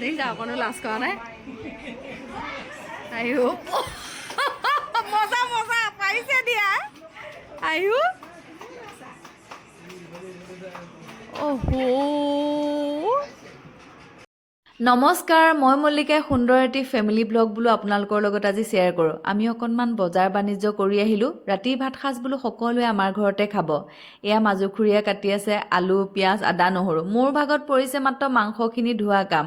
দেখিছা অকণো লাজ কৰা নাই আইও মজা মজা পাইছে দিয়া আইও ওহো নমস্কাৰ মই মল্লিকাই সুন্দৰ এটি ফেমিলি ব্লগ বোলো আপোনালোকৰ লগত আজি শ্বেয়াৰ কৰোঁ আমি অকণমান বজাৰ বাণিজ্য কৰি আহিলোঁ ৰাতিৰ ভাত সাজ বোলো সকলোৱে আমাৰ ঘৰতে খাব এয়া মাজুখুৰীয়ে কাটি আছে আলু পিঁয়াজ আদা নহৰু মোৰ ভাগত পৰিছে মাত্ৰ মাংসখিনি ধোৱা কাম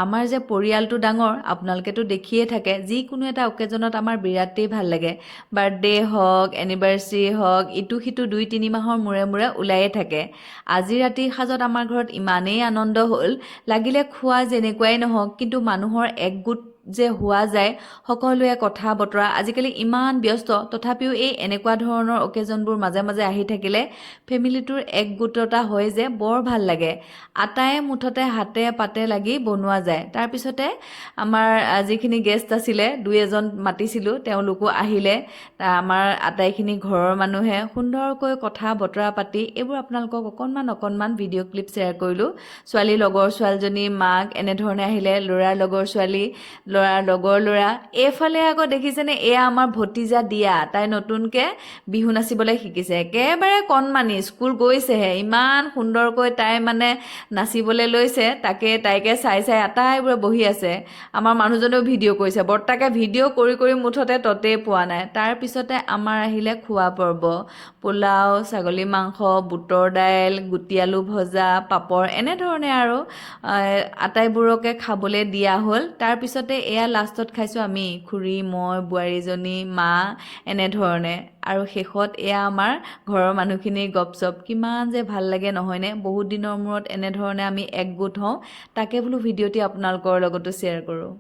আমাৰ যে পৰিয়ালটো ডাঙৰ আপোনালোকেতো দেখিয়ে থাকে যিকোনো এটা অকেজনত আমাৰ বিৰাটেই ভাল লাগে বাৰ্থডে হওক এনিভাৰ্চাৰী হওক ইটো সিটো 2-3 মাহৰ মূৰে মূৰে ওলায়ে থাকে আজি ৰাতিৰ সাজত আমাৰ ঘৰত ইমানেই আনন্দ হ'ল লাগিলে খোৱা যেনেকুৱাই নহওক কিন্তু মানুহৰ একগোট যে হোৱা যায় সকলোৱে কথা বতৰা আজিকালি ইমান ব্যস্ত তথাপিও এই এনেকুৱা ধৰণৰ অকেজনবোৰ মাজে মাজে আহি থাকিলে ফেমিলিটোৰ একগোটতা হয় যে বৰ ভাল লাগে আটায়ে মুঠতে হাতে পাতে লাগি বনোৱা যায় তাৰপিছতে আমাৰ যিখিনি গেষ্ট আছিলে 2-এজন মাতিছিলোঁ তেওঁলোকো আহিলে আমাৰ আটাইখিনি ঘৰৰ মানুহে সুন্দৰকৈ কথা বতৰা পাতি এইবোৰ আপোনালোকক অকণমান ভিডিঅ' ক্লিপ শ্বেয়াৰ কৰিলোঁ ছোৱালী লগৰ ছোৱালীজনী মাক এনেধৰণে আহিলে ল'ৰাৰ লগৰ ছোৱালী ল'ৰাৰ লগৰ ল'ৰা এইফালে আকৌ দেখিছেনে এয়া আমাৰ ভতিজা দিয়া তাই নতুনকৈ বিহু নাচিবলৈ শিকিছে একেবাৰে কণমানি স্কুল গৈছেহে ইমান সুন্দৰকৈ তাই মানে নাচিবলৈ লৈছে তাইকে চাই আটাইবোৰে বহি আছে আমাৰ মানুহজনেও ভিডিঅ' কৰিছে বৰ্তাকে ভিডিঅ' কৰি মুঠতে ততেই পোৱা নাই তাৰপিছতে আমাৰ আহিলে খোৱা পৰ্ব পোলাও ছাগলী মাংস বুটৰ দাইল গুটি আলু ভজা পাপৰ এনেধৰণে আৰু আটাইবোৰকে খাবলৈ দিয়া হ'ল তাৰপিছতে এয়া লাষ্টত খাইছোঁ আমি খুৰী মই বোৱাৰীজনী মা এনেধৰণে আৰু শেষত এয়া আমাৰ ঘৰৰ মানুহখিনিৰ গপচপ কিমান যে ভাল লাগে নহয়নে বহুত দিনৰ মূৰত এনেধৰণে আমি একগোট হওঁ তাকে বোলো ভিডিঅ'টি আপোনালোকৰ লগতো শ্বেয়াৰ কৰোঁ